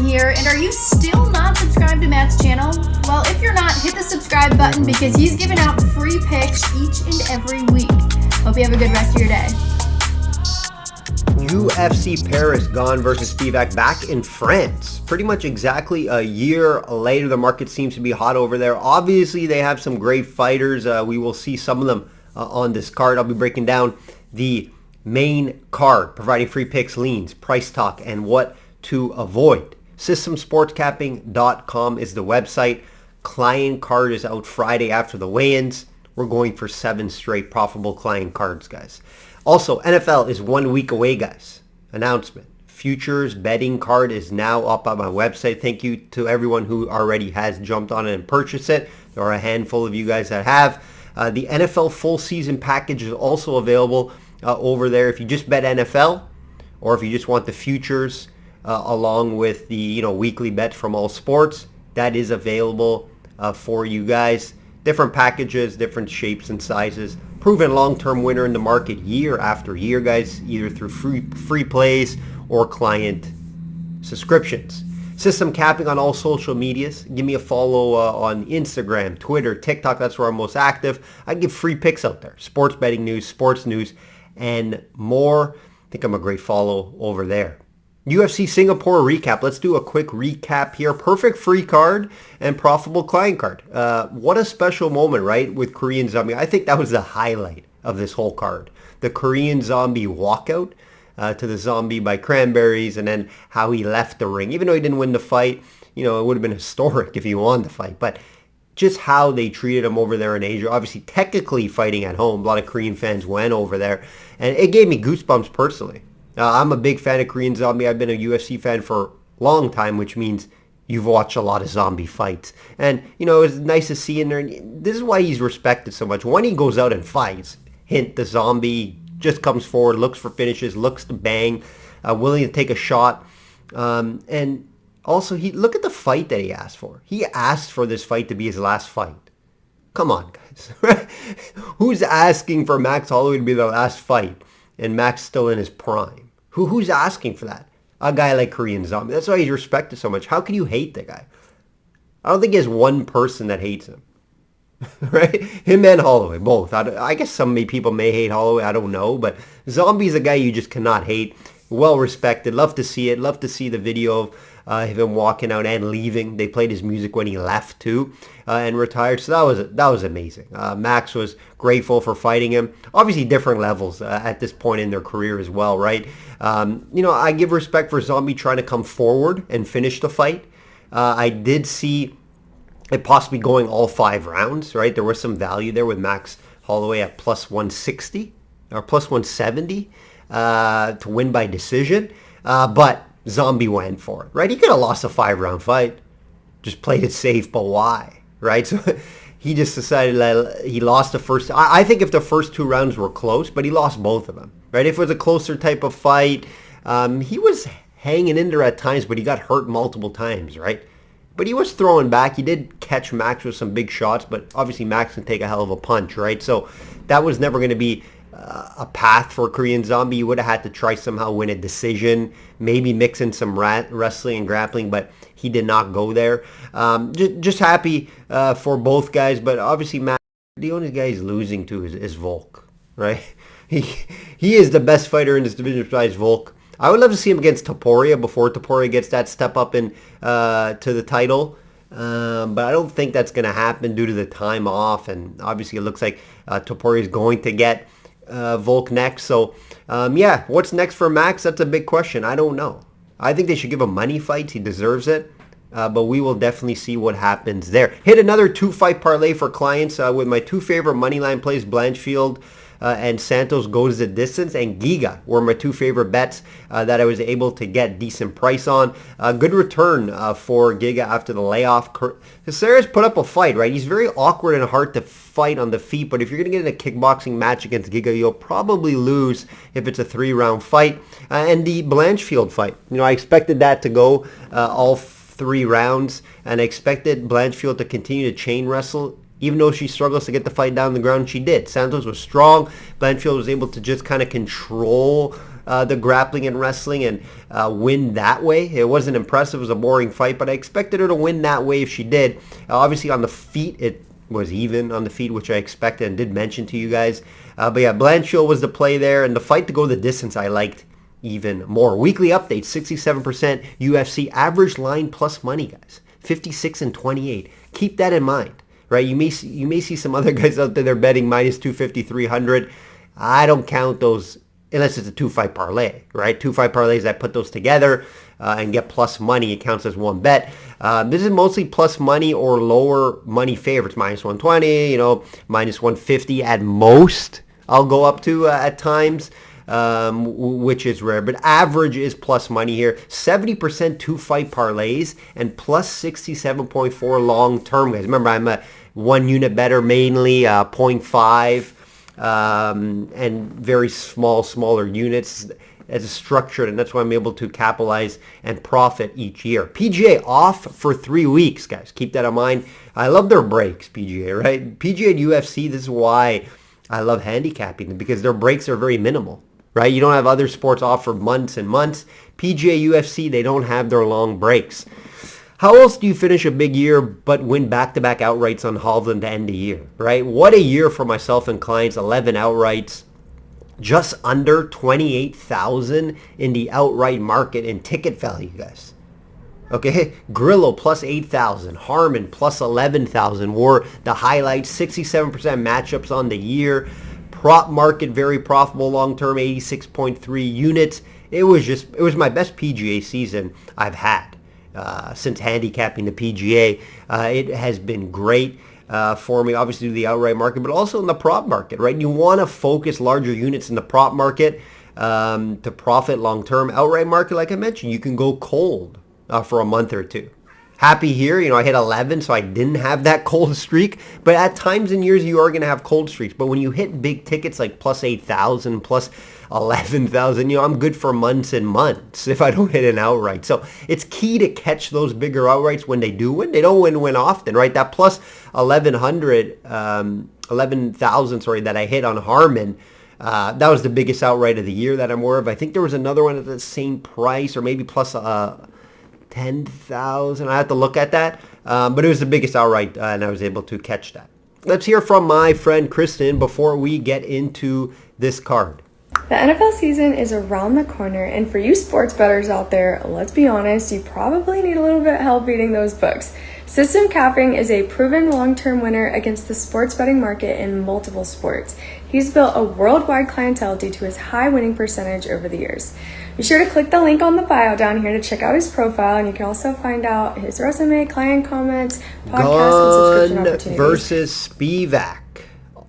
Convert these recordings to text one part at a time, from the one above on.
Here, and are you still not subscribed to Matt's channel? Well, if you're not, hit the subscribe button because he's giving out free picks each and every week. Hope you have a good rest of your day. UFC Paris, Gane versus Spivak back in France. Pretty much exactly a year later, the market seems to be hot over there. Obviously, they have some great fighters. We will see some of them on this card. I'll be breaking down the main card, providing free picks, leans, price talk, and what to avoid. Systemsportscapping.com is the website. Client card is out Friday after the weigh-ins. We're going for 7 straight profitable client cards, guys. Also, NFL is 1 week away, guys. Announcement. Futures betting card is now up on my website. Thank you to everyone who already has jumped on it and purchased it. There are a handful of you guys that have. The NFL full season package is also available over there. If you just bet NFL or if you just want the futures along with the weekly bets from all sports, that is available for you guys. Different packages, different shapes and sizes. Proven long-term winner in the market year after year, guys, either through free plays or client subscriptions. System capping on all social medias. Give me a follow on Instagram, Twitter, TikTok. That's where I'm most active. I give free picks out there. Sports betting news, sports news, and more. I think I'm a great follow over there. UFC Singapore recap. Let's do a quick recap here. Perfect free card and profitable client card. What a special moment, right, with Korean Zombie. I think that was the highlight of this whole card. The Korean Zombie walkout to the Zombie by Cranberries, and then how he left the ring. Even though he didn't win the fight, it would have been historic if he won the fight. But just how they treated him over there in Asia. Obviously, technically fighting at home. A lot of Korean fans went over there. And it gave me goosebumps personally. I'm a big fan of Korean Zombie. I've been a UFC fan for a long time, which means you've watched a lot of zombie fights. And, it was nice to see in there. And this is why he's respected so much. When he goes out and fights, hint, the Zombie just comes forward, looks for finishes, looks to bang, willing to take a shot. And also, look at the fight that he asked for. He asked for this fight to be his last fight. Come on, guys. Who's asking for Max Holloway to be the last fight? And Max still in his prime. Who's asking for that? A guy like Korean Zombie. That's why he's respected so much. How can you hate the guy? I don't think he has one person that hates him. Right? Him and Holloway, both. I guess some people may hate Holloway. I don't know. But Zombie's a guy you just cannot hate. Well respected. Love to see it. Love to see the video of him walking out and leaving. They played his music when he left too and retired. So that was amazing. Max was grateful for fighting him. Obviously different levels at this point in their career as well, right? I give respect for Zombie trying to come forward and finish the fight. I did see it possibly going all 5 rounds, right? There was some value there with Max Holloway at plus 160 or plus 170 to win by decision. But Zombie went for it, right? He could have lost a 5-round fight. Just played it safe, but why, right? So he just decided that he lost the first. I think if the first 2 rounds were close, but he lost both of them, right? If it was a closer type of fight, he was hanging in there at times, but he got hurt multiple times, right? But he was throwing back. He did catch Max with some big shots, but obviously Max can take a hell of a punch, right? So that was never going to be a path for Korean Zombie. You would have had to try somehow win a decision, maybe mix in some wrestling and grappling, but he did not go there. Just happy for both guys, but obviously Max, the only guy he's losing to is Volk, right? He is the best fighter in this division besides Volk. I would love to see him against Topuria before Topuria gets that step up to the title. But I don't think that's going to happen due to the time off, and obviously it looks like Topuria is going to get Volk next. So what's next for Max? That's a big question. I don't know. I think they should give him money fights. He deserves it. But we will definitely see what happens there. Hit another 2-fight parlay for clients with my 2 favorite moneyline plays, Blanchfield and Santos goes the distance, and Giga were my two favorite bets that I was able to get decent price on. Good return for Giga after the layoff. Caceres put up a fight, right? He's very awkward and hard to fight on the feet, but if you're going to get in a kickboxing match against Giga, you'll probably lose if it's a 3-round fight. And the Blanchfield fight, I expected that to go all 3 rounds, and I expected Blanchfield to continue to chain wrestle. Even though she struggles to get the fight down the ground, she did. Santos was strong. Blanchfield was able to just kind of control the grappling and wrestling and win that way. It wasn't impressive. It was a boring fight, but I expected her to win that way if she did. Obviously, on the feet, it was even on the feet, which I expected and did mention to you guys. But yeah, Blanchfield was the play there, and the fight to go the distance I liked even more. Weekly update, 67% UFC. Average line plus money, guys. 56 and 28. Keep that in mind. Right, you may see some other guys out there, they're betting minus 250, 300. I don't count those unless it's a 2-fight parlay, right? 2-fight parlays, I put those together and get plus money. It counts as one bet. This is mostly plus money or lower money favorites, minus 120, minus 150 at most. I'll go up to at times, which is rare, but average is plus money here. 70% 2-fight parlays and plus 67.4 long term, guys. Remember, I'm a 1 unit better mainly, 0.5 and very smaller units as a structured, and that's why I'm able to capitalize and profit each year. PGA off for 3 weeks, guys. Keep that in mind. I love their breaks, PGA, right? PGA and UFC, this is why I love handicapping them, because their breaks are very minimal, right? You don't have other sports off for months and months. PGA, UFC, they don't have their long breaks. How else do you finish a big year but win back-to-back outrights on Hovland to end the year, right? What a year for myself and clients, 11 outrights, just under 28,000 in the outright market in ticket value, guys. Okay, Grillo plus 8,000, Harmon plus 11,000 were the highlights, 67% matchups on the year. Prop market, very profitable long-term, 86.3 units. It was my best PGA season I've had since handicapping the PGA. It has been great for me, obviously, the outright market, but also in the prop market, right? You want to focus larger units in the prop market to profit long-term. Outright market, like I mentioned, you can go cold for a month or two. Happy here, I hit 11, so I didn't have that cold streak. But at times in years, you are going to have cold streaks. But when you hit big tickets like plus 8,000, plus 11,000, I'm good for months and months if I don't hit an outright. So it's key to catch those bigger outrights when they do win. They don't win often, right? That plus 11,000, that I hit on Harmon, that was the biggest outright of the year that I'm aware of. I think there was another one at the same price, or maybe plus 10,000. I have to look at that. But it was the biggest outright, and I was able to catch that. Let's hear from my friend Kristen before we get into this card. The NFL season is around the corner, and for you sports bettors out there, let's be honest, you probably need a little bit of help beating those books. System capping is a proven long-term winner against the sports betting market in multiple sports. He's built a worldwide clientele due to his high winning percentage over the years. Be sure to click the link on the bio down here to check out his profile, and you can also find out his resume, client comments, podcast, and subscription opportunities. Gane versus Spivak.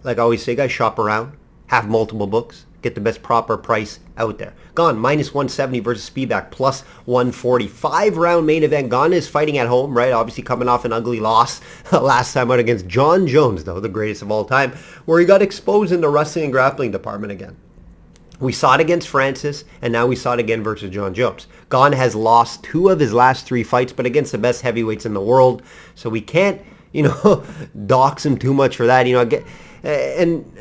Like I always say, guys, shop around, have multiple books, get the best proper price out there. Gane minus 170 versus Spivak plus 140. 5-round main event. Gane is fighting at home, right? Obviously coming off an ugly loss last time out against John Jones, though, the greatest of all time, where he got exposed in the wrestling and grappling department again. We saw it against Francis, and now we saw it again versus John Jones. Gane has lost 2 of his last 3 fights, but against the best heavyweights in the world. So we can't, dox him too much for that. And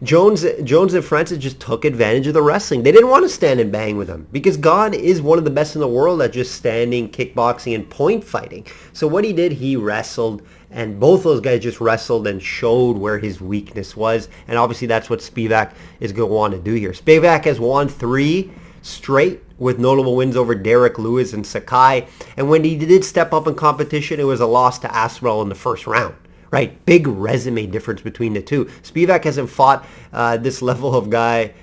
Jones and Francis just took advantage of the wrestling. They didn't want to stand and bang with him because Gane is one of the best in the world at just standing, kickboxing, and point fighting. So what he did, he wrestled, and both those guys just wrestled and showed where his weakness was. And obviously that's what Spivak is going to want to do here. Spivak has won 3 straight with notable wins over Derek Lewis and Sakai. And when he did step up in competition, it was a loss to Aspinall in the first round. Right, big resume difference between the two. Spivak hasn't fought this level of guy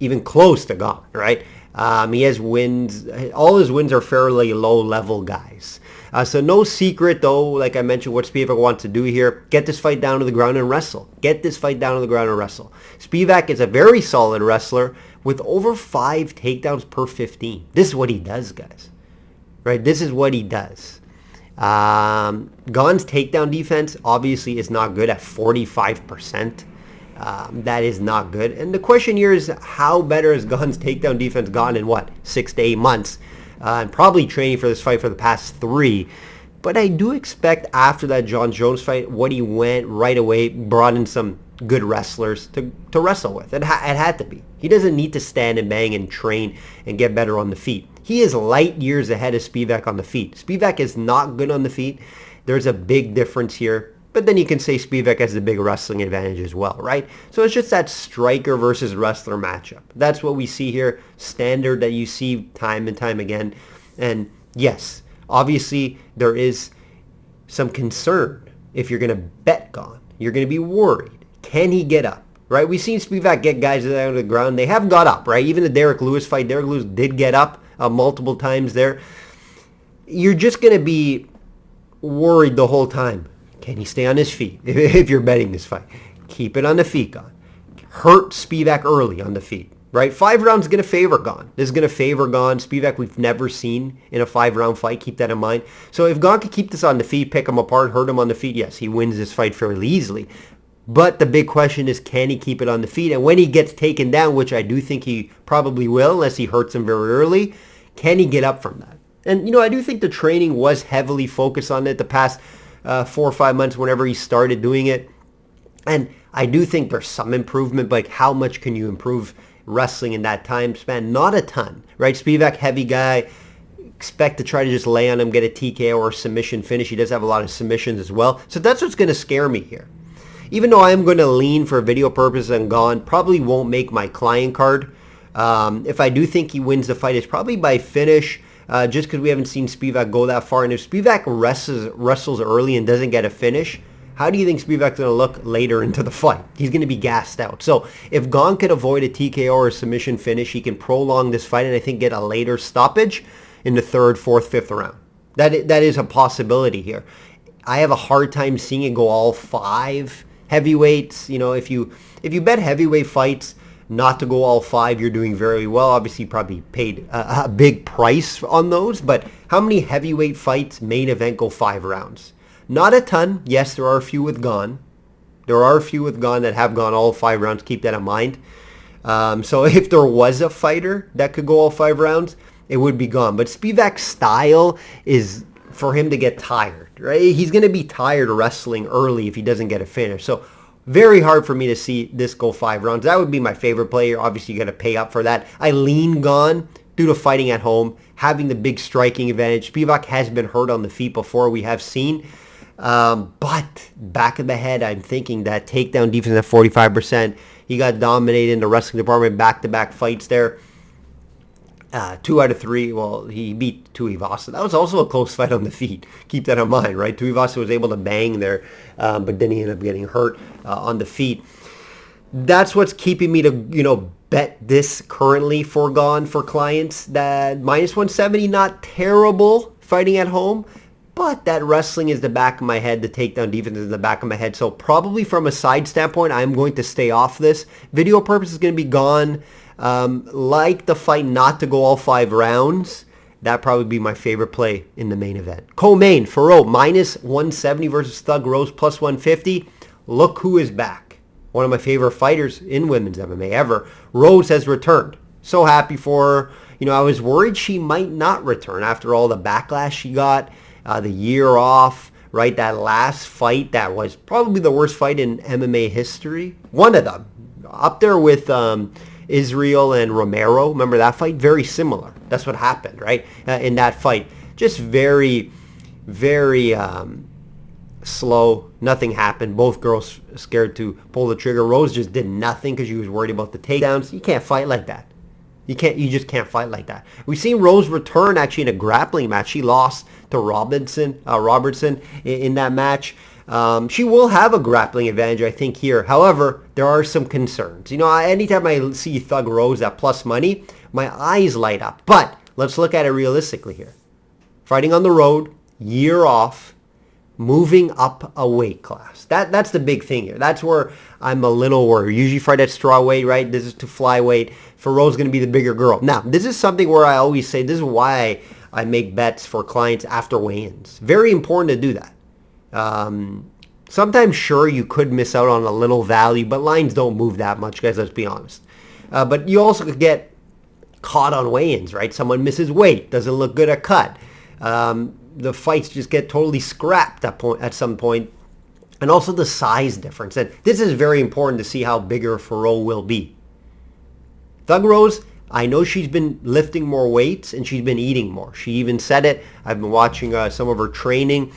even close to Gane, right? He has wins. All his wins are fairly low-level guys. So no secret, though, like I mentioned, what Spivak wants to do here. Get this fight down to the ground and wrestle. Get this fight down to the ground and wrestle. Spivak is a very solid wrestler with over 5 takedowns per 15. This is what he does, guys. Right? This is what he does. Gane's takedown defense obviously is not good at 45%. That is not good. And the question here is, how better has Gane's takedown defense gone in, 6 to 8 months? And probably training for this fight for the past 3. But I do expect after that Jon Jones fight, what he went right away, brought in some good wrestlers to wrestle with. It had to be. He doesn't need to stand and bang and train and get better on the feet. He is light years ahead of Spivak on the feet. Spivak is not good on the feet. There's a big difference here. But then you can say Spivak has the big wrestling advantage as well, right? So it's just that striker versus wrestler matchup. That's what we see here. Standard that you see time and time again. And yes, obviously there is some concern if you're going to bet Gane. You're going to be worried. Can he get up? Right? We've seen Spivak get guys down to the ground. They have got up, right? Even the Derek Lewis fight, Derek Lewis did get up multiple times there. You're just going to be worried the whole time. Can he stay on his feet if you're betting this fight? Keep it on the feet, Gane. Hurt Spivak early on the feet, right? 5 rounds is going to favor Gane. This is going to favor Gane. Spivak we've never seen in a 5-round fight. Keep that in mind. So if Gane can keep this on the feet, pick him apart, hurt him on the feet, yes, he wins this fight fairly easily. But the big question is, can he keep it on the feet? And when he gets taken down, which I do think he probably will, unless he hurts him very early, can he get up from that? And, I do think the training was heavily focused on it the past 4 or 5 months whenever he started doing it. And I do think there's some improvement, but how much can you improve wrestling in that time span? Not a ton, right? Spivak, heavy guy. Expect to try to just lay on him, get a TKO or submission finish. He does have a lot of submissions as well. So that's what's going to scare me here. Even though I am going to lean for video purposes on Gane, probably won't make my client card. If I do think he wins the fight, it's probably by finish. Just because we haven't seen Spivak go that far. And if Spivak wrestles early and doesn't get a finish, how do you think Spivak's going to look later into the fight? He's going to be gassed out. So if Gane could avoid a TKO or a submission finish, he can prolong this fight and I think get a later stoppage in the 3rd, 4th, 5th round. That is a possibility here. I have a hard time seeing it go all 5 heavyweights. If you bet heavyweight fights not to go all 5, you're doing very well. Obviously, you probably paid a big price on those, but how many heavyweight fights, main event, go 5 rounds? Not a ton. Yes, there are a few with Gane. There are a few with Gane that have gone all 5 rounds. Keep that in mind. So if there was a fighter that could go all 5 rounds, it would be Gane. But Spivak's style is for him to get tired, right? He's going to be tired wrestling early if he doesn't get a finish. So very hard for me to see this go 5 rounds. That would be my favorite player. Obviously, you got to pay up for that. I lean Gane due to fighting at home, having the big striking advantage. Spivak has been hurt on the feet before, we have seen. But back of the head, I'm thinking that takedown defense at 45%. He got dominated in the wrestling department, back-to-back fights there. 2 out of 3. Well, he beat Tuivasa. That was also a close fight on the feet. Keep that in mind, right? Tuivasa was able to bang there, but then he ended up getting hurt on the feet. That's what's keeping me to, bet this currently for Gane for clients. That minus 170, not terrible fighting at home, but that wrestling is the back of my head. The takedown defense is the back of my head. So probably from a side standpoint, I'm going to stay off this. Video purpose is going to be Gane. Like the fight not to go all 5 rounds. That'd probably be my favorite play in the main event. Co-main, Farrow, minus 170 versus Thug Rose, plus 150. Look who is back. One of my favorite fighters in women's MMA ever. Rose has returned. So happy for her. I was worried she might not return after all the backlash she got, the year off, right? That last fight, that was probably the worst fight in MMA history. One of them. Up there with Israel and Romero. Remember that fight? Very similar. That's what happened, right? In that fight. Just very, very slow. Nothing happened. Both girls scared to pull the trigger. Rose just did nothing because she was worried about the takedowns. You can't fight like that. You just can't fight like that. We've seen Rose return actually in a grappling match. She lost to Robertson in that match. She will have a grappling advantage, I think, here. However, there are some concerns. Anytime I see Thug Rose at plus money, my eyes light up. But let's look at it realistically here. Fighting on the road, year off, moving up a weight class. That's the big thing here. That's where I'm a little worried. Usually fight at strawweight, right? This is to flyweight. Farrell's going to be the bigger girl. Now, this is something where I always say, this is why I make bets for clients after weigh-ins. Very important to do that. Sometimes, sure, you could miss out on a little value, but lines don't move that much, guys, let's be honest. But you also could get caught on weigh-ins, right? Someone misses weight, doesn't look good at cut. The fights just get totally scrapped at some point. And also the size difference. And this is very important to see how bigger Farrell will be. Thug Rose, I know she's been lifting more weights and she's been eating more. She even said it. I've been watching some of her training.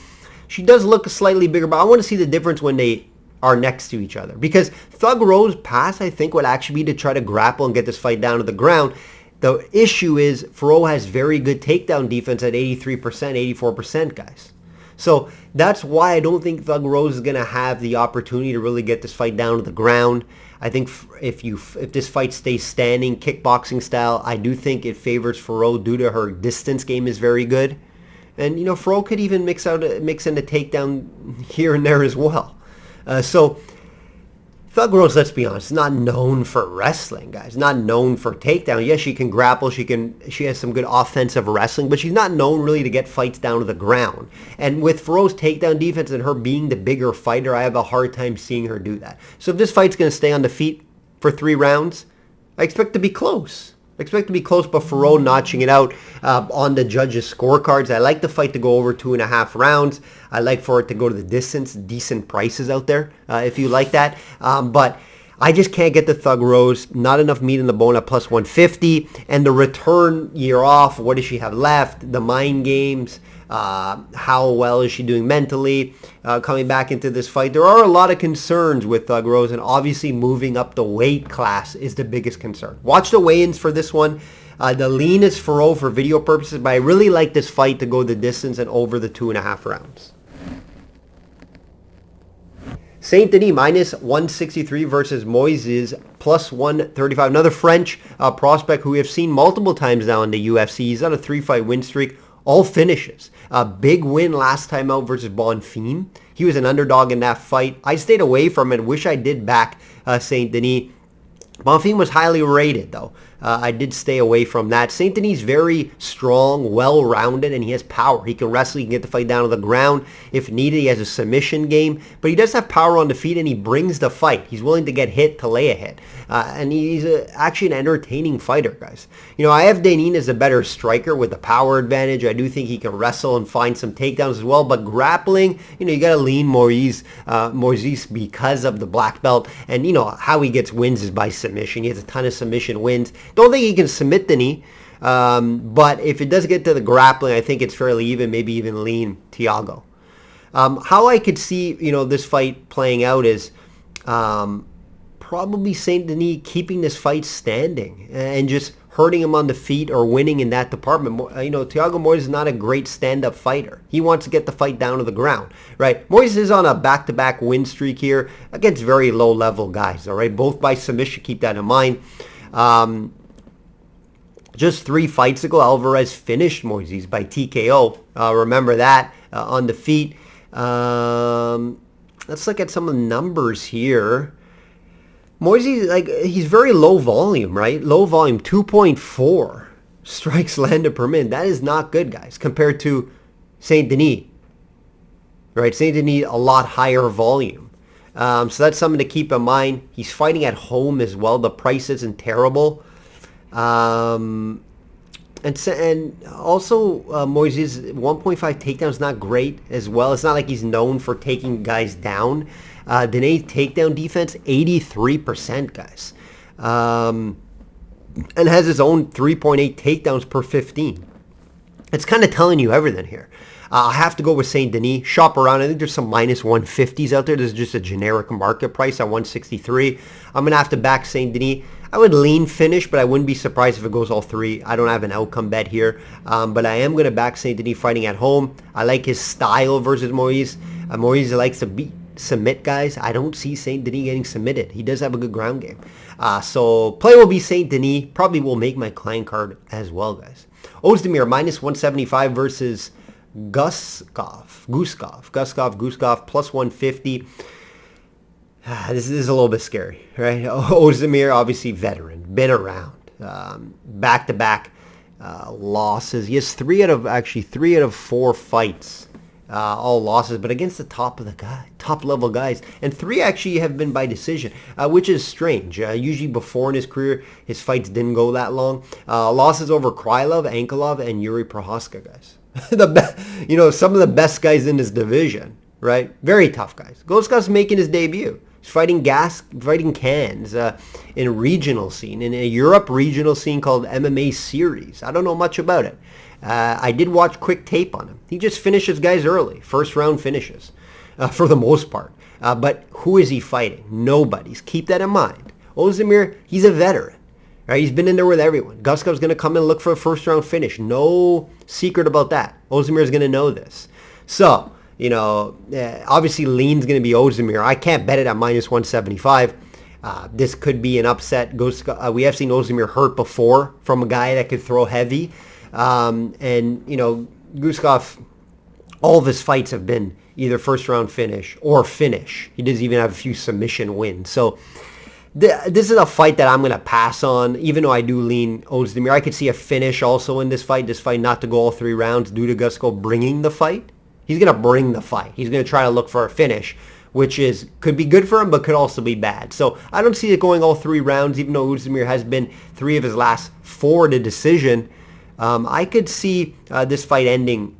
She does look slightly bigger, but I want to see the difference when they are next to each other. Because Thug Rose pass, I think, would actually be to try to grapple and get this fight down to the ground. The issue is Farrell has very good takedown defense at 83%, 84%, guys. So that's why I don't think Thug Rose is going to have the opportunity to really get this fight down to the ground. I think if this fight stays standing, kickboxing style, I do think it favors Farrell due to her distance game is very good. And, Farrell could even mix in a takedown here and there as well. So Thug Rose, let's be honest, is not known for wrestling, guys. Not known for takedown. Yes, she can grapple. She has some good offensive wrestling, but she's not known really to get fights down to the ground. And with Farrell's takedown defense and her being the bigger fighter, I have a hard time seeing her do that. So if this fight's going to stay on the feet for 3 rounds, I expect to be close. But Farrell notching it out on the judges' scorecards. I like the fight to go over 2.5 rounds. I like for it to go to the distance. Decent prices out there if you like that. But I just can't get the Thug Rose. Not enough meat in the bone at plus 150. And the return year off, what does she have left? The mind games. How well is she doing mentally coming back into this fight? There are a lot of concerns with Thug Rose, and obviously moving up the weight class is the biggest concern. Watch the weigh-ins for this one. The lean is Farrell for video purposes, but I really like this fight to go the distance and over the 2.5 rounds. Saint Denis minus 163 versus Moises plus 135. Another French prospect who we have seen multiple times now in the UFC. He's on a 3-fight win streak. All finishes. A big win last time out versus Bonfim. He was an underdog in that fight. I stayed away from it. Wish I did back Saint Denis. Bonfim was highly rated, though. I did stay away from that. Saint Denis is very strong, well-rounded, and he has power. He can wrestle. He can get the fight down to the ground. If needed, he has a submission game. But he does have power on the feet, and he brings the fight. He's willing to get hit to lay a hit. And he's actually an entertaining fighter, guys. I have Gane as a better striker with the power advantage. I do think he can wrestle and find some takedowns as well. But grappling, you got to lean Moises because of the black belt. And, how he gets wins is by submission. He has a ton of submission wins. Don't think he can submit the knee. But if it does get to the grappling, I think it's fairly even, maybe even lean Thiago. How I could see, this fight playing out is probably Saint Denis keeping this fight standing and just hurting him on the feet or winning in that department. Thiago Moises is not a great stand-up fighter. He wants to get the fight down to the ground, right? Moises is on a back-to-back win streak here against very low-level guys, all right? Both by submission, keep that in mind. Just 3 fights ago, Alvarez finished Moises by TKO. Remember that on the feet. Let's look at some of the numbers here. Moises, he's very low volume, right? Low volume, 2.4 strikes landed per minute. That is not good, guys, compared to Saint Denis, right? Saint Denis, a lot higher volume. So that's something to keep in mind. He's fighting at home as well. The price isn't terrible. And also Moises' 1.5 takedown is not great as well. It's not like he's known for taking guys down. Denis takedown defense, 83%, guys. And has his own 3.8 takedowns per 15. It's kind of telling you everything here. I have to go with Saint Denis. Shop around. I think there's some minus 150s out there. This is just a generic market price at 163. I'm going to have to back Saint Denis. I would lean finish, but I wouldn't be surprised if it goes all 3. I don't have an outcome bet here. But I am going to back Saint Denis fighting at home. I like his style versus Moises. Moises likes to submit guys, I don't see Saint Denis getting submitted. He does have a good ground game. So play will be Saint Denis. Probably will make my client card as well, guys. Ozdemir minus 175 versus Guskov plus 150. This is a little bit scary, right? Ozdemir, obviously veteran, been around, back-to-back losses. He has three out of 4 fights, all losses, but against the top level guys, and 3 actually have been by decision, which is strange. Usually before in his career, his fights didn't go that long. Losses over Krylov, Anklov, and Yuri Prohaska, guys. Some of the best guys in this division, right? Very tough guys. Goskov's making his debut. He's fighting cans in regional scene, in a Europe regional scene called MMA Series. I don't know much about it. I did watch quick tape on him. He just finishes guys early, first round finishes, for the most part. But who is he fighting? Nobody's. Keep that in mind. Ozdemir, he's a veteran. Right? He's been in there with everyone. Guskov's going to come in and look for a first round finish. No secret about that. Ozdemir's going to know this. So, obviously lean's going to be Ozdemir. I can't bet it at minus 175. This could be an upset. We have seen Ozdemir hurt before from a guy that could throw heavy. Guskov, all of his fights have been either first round finish or finish. He doesn't even have a few submission wins. So this is a fight that I'm going to pass on, even though I do lean Ozdemir. I could see a finish also in this fight not to go all 3 rounds due to Guskov bringing the fight. He's going to bring the fight. He's going to try to look for a finish, which could be good for him, but could also be bad. So I don't see it going all 3 rounds, even though Ozdemir has been 3 of his last 4 to decision. I could see this fight ending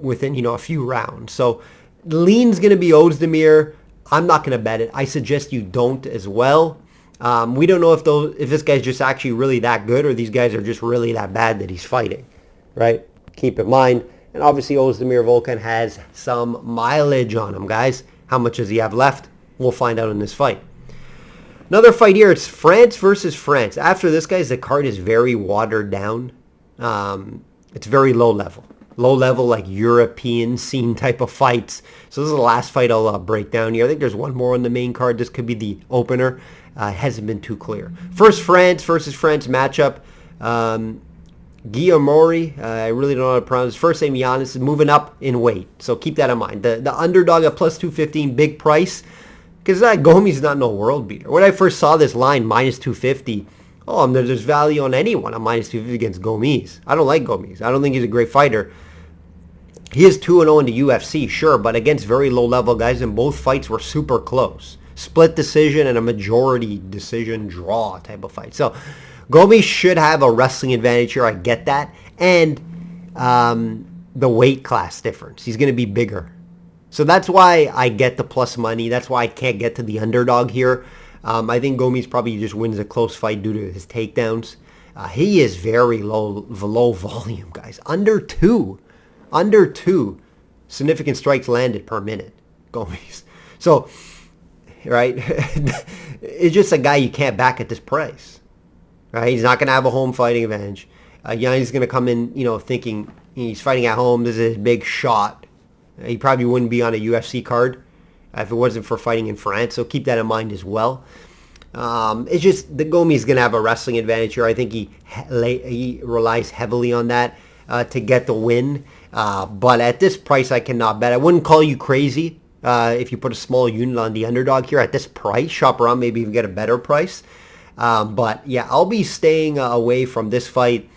within, a few rounds. So lean's going to be Ozdemir. I'm not going to bet it. I suggest you don't as well. We don't know if this guy's just actually really that good or these guys are just really that bad that he's fighting, right? Keep in mind. And obviously Ozdemir Volkan has some mileage on him, guys. How much does he have left? We'll find out in this fight. Another fight here. It's France versus France. After this, guys, the card is very watered down. It's very low level. Low level, like European scene type of fights. So this is the last fight I'll break down here. I think there's one more on the main card. This could be the opener. It hasn't been too clear. First France versus France matchup. Guillemori, I really don't know how to pronounce his first name. Giannis is moving up in weight. So keep that in mind. The underdog at plus 215, big price. Because Gomi's not no world beater. When I first saw this line, minus 250, there's value on anyone on minus 250 against Gomis. I don't like Gomis. I don't think he's a great fighter. He is 2-0 in the UFC, sure, but against very low-level guys, and both fights were super close. Split decision and a majority decision draw type of fight. So Gomis should have a wrestling advantage here. I get that. And the weight class difference. He's going to be bigger. So that's why I get the plus money. That's why I can't get to the underdog here. I think Gomis probably just wins a close fight due to his takedowns. He is very low volume, guys. Under two significant strikes landed per minute, Gomis. So, right, it's just a guy you can't back at this price. Right, he's not going to have a home fighting advantage. Yanni's going to come in, thinking he's fighting at home. This is his big shot. He probably wouldn't be on a UFC card if it wasn't for fighting in France. So keep that in mind as well. It's just the Gomi's going to have a wrestling advantage here. I think he relies heavily on that to get the win. But at this price, I cannot bet. I wouldn't call you crazy if you put a small unit on the underdog here at this price. Shop around, maybe even get a better price. But yeah, I'll be staying away from this fight.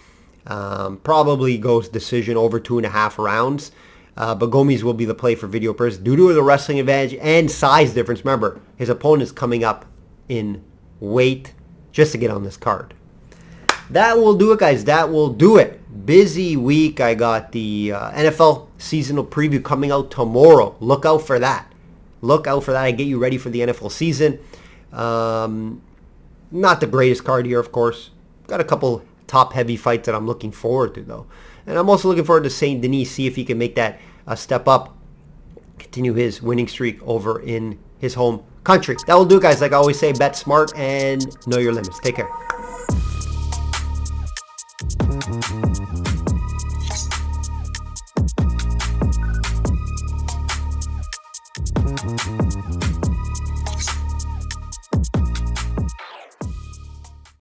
Probably goes decision over 2.5 rounds. But Gomis will be the play for video purposes due to the wrestling advantage and size difference. Remember, his opponent's coming up in weight just to get on this card. That will do it, guys. That will do it. Busy week. I got the NFL seasonal preview coming out tomorrow. Look out for that. I get you ready for the NFL season. Not the greatest card here, of course. Got a couple top-heavy fights that I'm looking forward to, though. And I'm also looking forward to Saint Denis, see if he can make that step up, continue his winning streak over in his home country. That will do it, guys. Like I always say, bet smart and know your limits. Take care.